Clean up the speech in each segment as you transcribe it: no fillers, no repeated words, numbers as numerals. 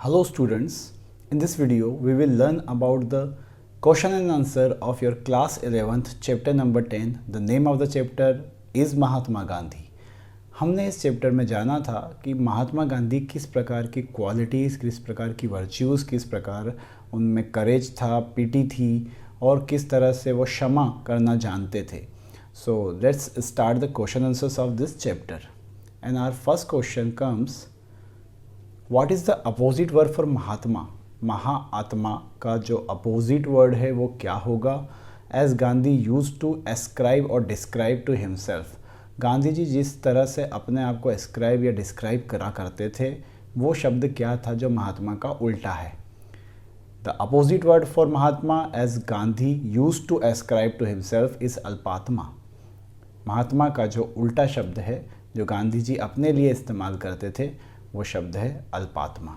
Hello students, in this video we will learn about the question and answer of your class 11th chapter number 10. The name of the chapter is Mahatma Gandhi. हमने इस chapter में जाना था कि महात्मा गांधी किस प्रकार की क्वालिटीज़, किस प्रकार की वर्च्यूज़, किस प्रकार उनमें करेज था, पीटी थी और किस तरह से वो क्षमा करना जानते थे. So let's start the question answers of this chapter. And our first question comes, what is the opposite word for Mahatma. महाआत्मा का जो अपोजिट वर्ड है वो क्या होगा. As Gandhi use to ascribe or describe to himself. Gandhi ji जिस तरह से अपने आप को एस्क्राइब या डिस्क्राइब करा करते थे वो शब्द क्या था जो महात्मा का उल्टा है. The opposite word for Mahatma as Gandhi use to ascribe to himself is Alpatma. Mahatma का जो उल्टा शब्द है जो गांधी जी अपने लिए इस्तेमाल करते थे वो शब्द है Alpatma.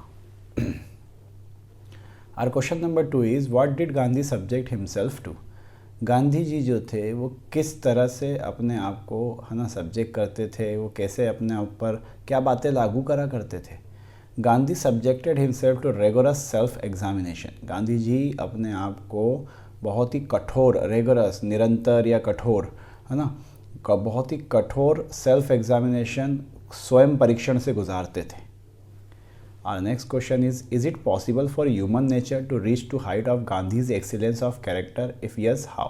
Our question number 2 is what did Gandhi subject himself to. Gandhi ji जो थे वो किस तरह से अपने आप को सब्जेक्ट करते थे, वो कैसे अपने ऊपर क्या बातें लागू करा करते थे. Gandhi subjected himself to rigorous self examination. Gandhi ji अपने आप को बहुत ही कठोर, रेगोरस निरंतर या कठोर बहुत ही कठोर सेल्फ एग्जामिनेशन, स्वयं परीक्षण से गुजारते थे. Our next question is it possible for human nature to reach to height of Gandhi's excellence of character? If yes, how?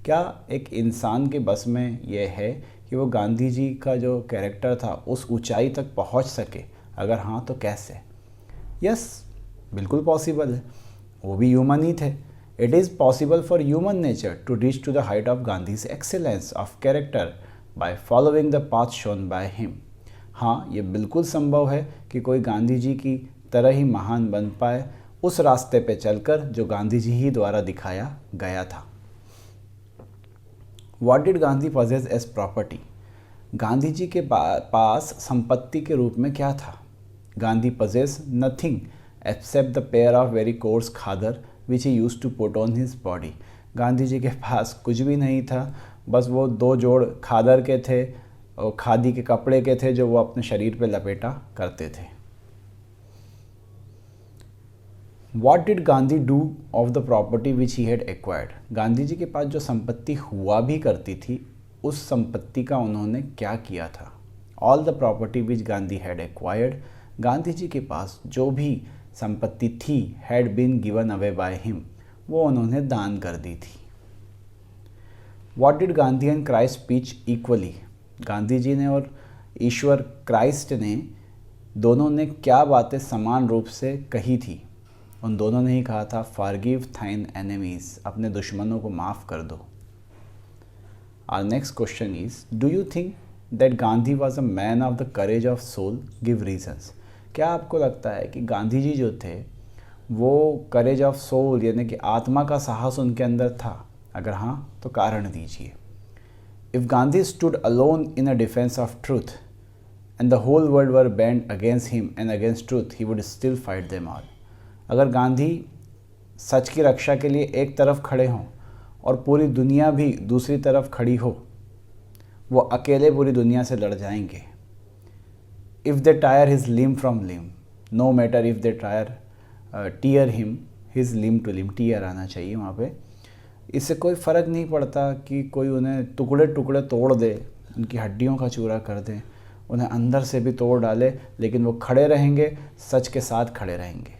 क्या एक इंसान के बस में ये है कि वो गांधी जी का जो कैरेक्टर था उस ऊंचाई तक पहुंच सके? अगर हाँ तो कैसे? यस, बिल्कुल पॉसिबल है. वो भी ह्यूमन ही थे. It is possible for human nature to reach to the height of Gandhi's excellence of character by following the path shown by him. हाँ, ये बिल्कुल संभव है कि कोई गांधी जी की तरह ही महान बन पाए उस रास्ते पे चलकर जो गांधी जी ही द्वारा दिखाया गया था. What did Gandhi possess as property. Gandhi ji के पास संपत्ति के रूप में क्या था. Gandhi possess nothing except the pair of very coarse khaddar which he use to put on his body. Gandhi ji के पास कुछ भी नहीं था, बस वो 2 जोड़ खादर के थे और खादी के कपड़े के थे जो वो अपने शरीर पे लपेटा करते थे. What did Gandhi do of the property which he had acquired. Gandhi ji के पास जो संपत्ति हुआ भी करती थी उस संपत्ति का उन्होंने क्या किया था. All the property which Gandhi had acquired. Gandhi ji के पास जो भी संपत्ति थी had been given away by him, वो उन्होंने दान कर दी थी. What did Gandhi and Christ speech equally. Gandhi ji ने और ईश्वर क्राइस्ट ने दोनों ने क्या बातें समान रूप से कही थी. उन दोनों ने ही कहा था फॉरगिव थाइन एनिमीज, अपने दुश्मनों को माफ़ कर दो. Our next question is do you think that Gandhi was a man of the courage of soul. Give reasons. क्या आपको लगता है कि गांधी जी जो थे वो करेज ऑफ सोल यानी कि आत्मा का साहस उनके अंदर था. अगर हाँ तो कारण दीजिए. If Gandhi stood alone in a defense of truth and the whole world were bent against him and against truth, he would still fight them all. अगर गांधी सच की रक्षा के लिए एक तरफ खड़े हों और पूरी दुनिया भी दूसरी तरफ खड़ी हो, वो अकेले पूरी दुनिया से लड़ जाएंगे. If they tear his limb from limb, no matter if they tear him his limb to limb, tear आना चाहिए वहाँ पे. इससे कोई फ़र्क नहीं पड़ता कि कोई उन्हें टुकड़े टुकड़े तोड़ दे, उनकी हड्डियों का चूरा कर दे, उन्हें अंदर से भी तोड़ डाले, लेकिन वो खड़े रहेंगे, सच के साथ खड़े रहेंगे.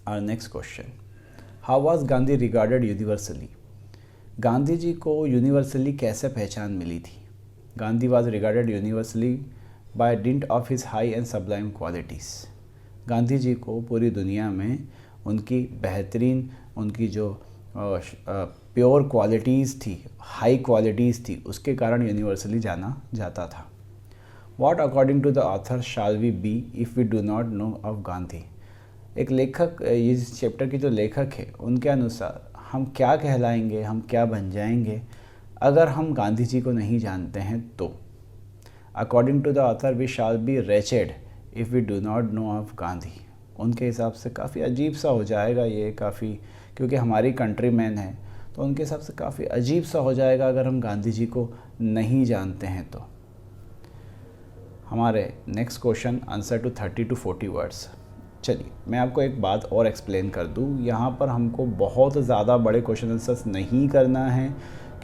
Our next question, how was Gandhi regarded universally. Gandhi ji को यूनिवर्सली कैसे पहचान मिली थी. Gandhi was regarded universally by dint of his high and sublime qualities. Gandhi ji को पूरी दुनिया में उनकी बेहतरीन, उनकी जो प्योर क्वालिटीज़ थी, हाई क्वालिटीज़ थी, उसके कारण यूनिवर्सली जाना जाता था. What according to the author shall we be if we do not know of Gandhi. एक लेखक, इस चैप्टर के जो लेखक है उनके अनुसार हम क्या कहलाएंगे, हम क्या बन जाएंगे अगर हम गांधी जी को नहीं जानते हैं तो. According to the author we shall be reached if we do not know of Gandhi. उनके हिसाब से काफ़ी अजीब सा हो जाएगा ये, काफ़ी, क्योंकि हमारी कंट्री मैन है तो उनके हिसाब से काफ़ी अजीब सा हो जाएगा अगर हम गांधी जी को नहीं जानते हैं तो. हमारे next question answer to 30 to 40 words. चलिए मैं आपको एक बात और एक्सप्लेन कर दूँ, यहाँ पर हमको बहुत ज़्यादा बड़े क्वेश्चन आंसर्स नहीं करना है,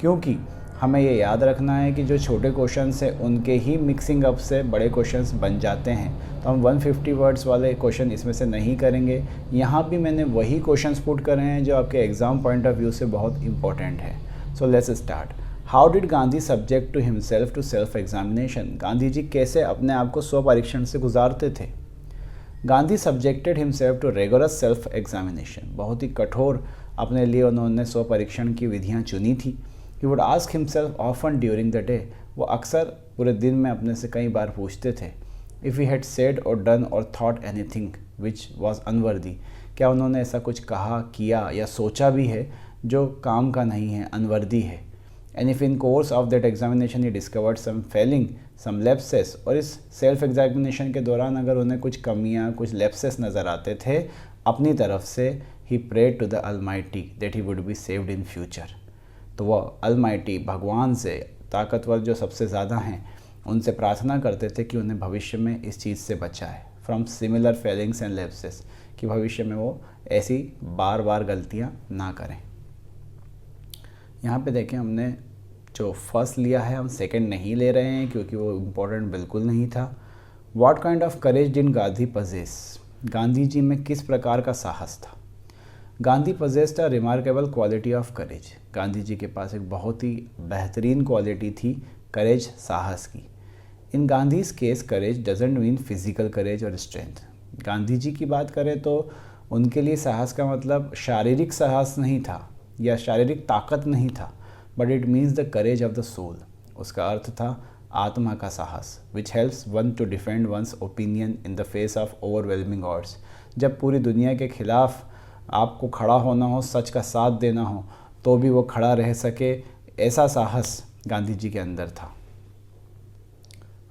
क्योंकि हमें ये याद रखना है कि जो छोटे क्वेश्चंस हैं उनके ही मिक्सिंग अप से बड़े क्वेश्चंस बन जाते हैं। तो हम 150 वर्ड्स वाले क्वेश्चन इसमें से नहीं करेंगे। यहाँ भी मैंने वही क्वेश्चंस पुट करे हैं जो आपके एग्ज़ाम पॉइंट ऑफ व्यू से बहुत इंपॉर्टेंट है। So let's start. How did Gandhi subject to himself to self examination? Gandhi ji कैसे अपने आप को स्व परीक्षण से गुजारते थे? Gandhi subjected himself to rigorous self examination. बहुत ही कठोर अपने लिए उन्होंने स्व परीक्षण की विधियाँ चुनी थी। He would ask himself often during the day. वो अक्सर पूरे दिन में अपने से कई बार पूछते थे If he had said or done or thought anything which was unworthy. क्या उन्होंने ऐसा कुछ कहा, किया या सोचा भी है जो काम का नहीं है, अनवर्दी है? And if in course of that examination he discovered some failing, some lapses, और इस सेल्फ एग्जामिनेशन के दौरान अगर उन्हें कुछ कमियां, कुछ lapses नज़र आते थे अपनी तरफ से, he prayed to the Almighty that he would be saved in future. तो वह अलमाइटी, भगवान से, ताकतवर जो सबसे ज़्यादा हैं, उनसे प्रार्थना करते थे कि उन्हें भविष्य में इस चीज़ से बचाए, from similar Fehling's and lapses, कि भविष्य में वो ऐसी बार बार गलतियाँ ना करें। यहाँ पे देखें, हमने जो फर्स्ट लिया है हम सेकंड नहीं ले रहे हैं क्योंकि वो इम्पोर्टेंट बिल्कुल नहीं था। What kind of courage did Gandhi possess? Gandhi ji में किस प्रकार का साहस था? Gandhi possessed a remarkable quality of courage. Gandhi ji के पास एक बहुत ही बेहतरीन क्वालिटी थी करेज, साहस की। In Gandhi's case courage doesn't mean physical courage or strength. Gandhi ji की बात करें तो उनके लिए साहस का मतलब शारीरिक साहस नहीं था या शारीरिक ताकत नहीं था, but it means the courage of the soul. उसका अर्थ था आत्मा का साहस, which helps one to defend one's opinion in the face of overwhelming odds. जब पूरी दुनिया के खिलाफ आपको खड़ा होना हो, सच का साथ देना हो, तो भी वो खड़ा रह सके, ऐसा साहस गांधी जी के अंदर था।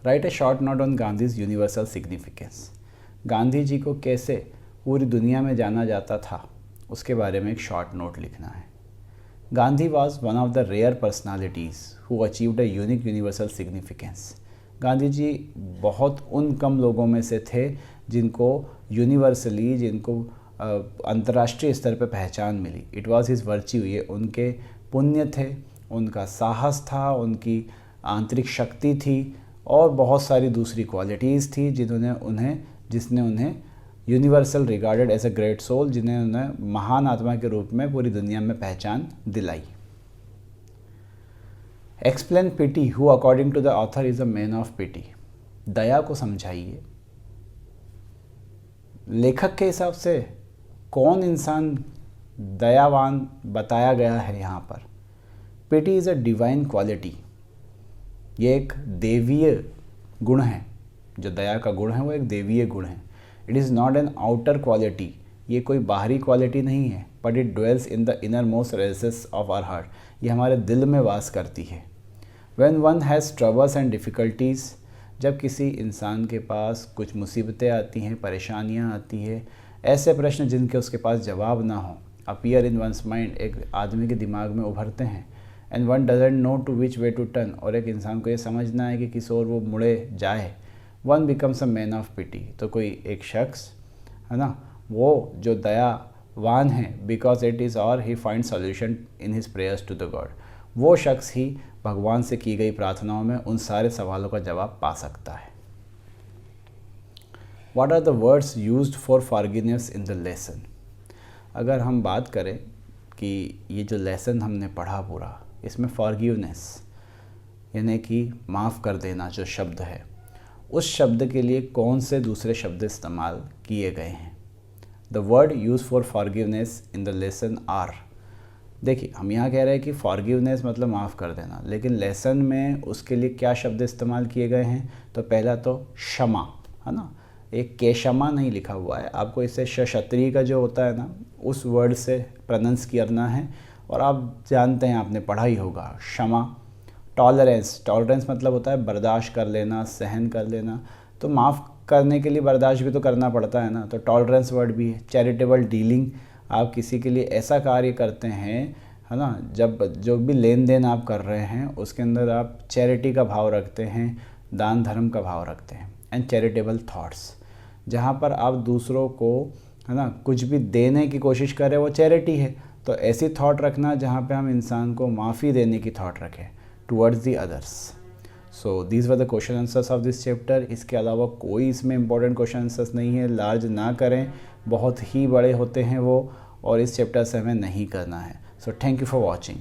Write a short note on Gandhi's universal significance. Gandhi ji को कैसे पूरी दुनिया में जाना जाता था उसके बारे में एक शॉर्ट नोट लिखना है। Gandhi was one of the rare personalities who achieved a unique universal significance. Gandhi ji बहुत उन कम लोगों में से थे जिनको यूनिवर्सली, जिनको अंतर्राष्ट्रीय स्तर पर पहचान मिली। इट वॉज़ हिज वर्च्यू, ये उनके पुण्य थे, उनका साहस था, उनकी आंतरिक शक्ति थी और बहुत सारी दूसरी क्वालिटीज़ थी जिसने उन्हें universal regarded as a great soul, जिन्हें उन्हें महान आत्मा के रूप में पूरी दुनिया में पहचान दिलाई। Explain pity, who according to the author is a man of pity. दया को समझाइए। लेखक के हिसाब से कौन इंसान दयावान बताया गया है यहाँ पर? पिटी इज़ अ डिवाइन क्वालिटी। ये एक देवीय गुण है। जो दया का गुण है वो एक देवीय गुण है। It is not an outer quality, ये कोई बाहरी क्वालिटी नहीं है, but it dwells in the innermost recesses of our heart. ये हमारे दिल में वास करती है। When one has troubles and difficulties, जब किसी इंसान के पास कुछ मुसीबतें आती हैं, परेशानियां आती है, ऐसे प्रश्न जिनके उसके पास जवाब ना हो, अपीयर इन वंस माइंड, एक आदमी के दिमाग में उभरते हैं, and one doesn't know to which way to turn, और एक इंसान को ये समझना है कि किस ओर वो मुड़े जाए, one becomes a man of pity. तो कोई एक शख्स है ना, वो जो दयावान है, because it is or he find solution in his prayers to the God, वो शख्स ही भगवान से की गई प्रार्थनाओं में उन सारे सवालों का जवाब पा सकता है। What are the words used for forgiveness in the lesson? अगर हम बात करें कि ये जो लेसन हमने पढ़ा पूरा, इसमें forgiveness यानी कि माफ़ कर देना जो शब्द है, उस शब्द के लिए कौन से दूसरे शब्द इस्तेमाल किए गए हैं? The word used for forgiveness in the lesson are, देखिए हम यहाँ कह रहे हैं कि फॉरगिवनेस मतलब माफ़ कर देना, लेकिन लेसन में उसके लिए क्या शब्द इस्तेमाल किए गए हैं? तो पहला तो क्षमा, है ना, एक के क्षमा नहीं लिखा हुआ है, आपको इसे क्षत्रिय का जो होता है ना, उस वर्ड से प्रोनाउंस करना है, और आप जानते हैं, आपने पढ़ा ही होगा, क्षमा। टॉलरेंस, टॉलरेंस मतलब होता है बर्दाश्त कर लेना, सहन कर लेना, तो माफ़ करने के लिए बर्दाश्त भी तो करना पड़ता है ना, तो टॉलरेंस वर्ड भी है। चैरिटेबल डीलिंग, आप किसी के लिए ऐसा कार्य करते हैं, है ना, जब जो भी लेन देन आप कर रहे हैं उसके अंदर आप चैरिटी का भाव रखते हैं, दान धर्म का भाव रखते हैं। एंड चैरिटेबल थॉट्स, जहाँ पर आप दूसरों को, है ना, कुछ भी देने की कोशिश करें वो चैरिटी है। तो ऐसी थॉट रखना जहाँ पे हम इंसान को माफ़ी देने की थॉट रखें towards the others. So these were the question answers of this chapter. इसके अलावा कोई इसमें इंपॉर्टेंट क्वेश्चन आंसर्स नहीं है, लार्ज ना करें, बहुत ही बड़े होते हैं वो, और इस चैप्टर से हमें नहीं करना है। So thank you for watching.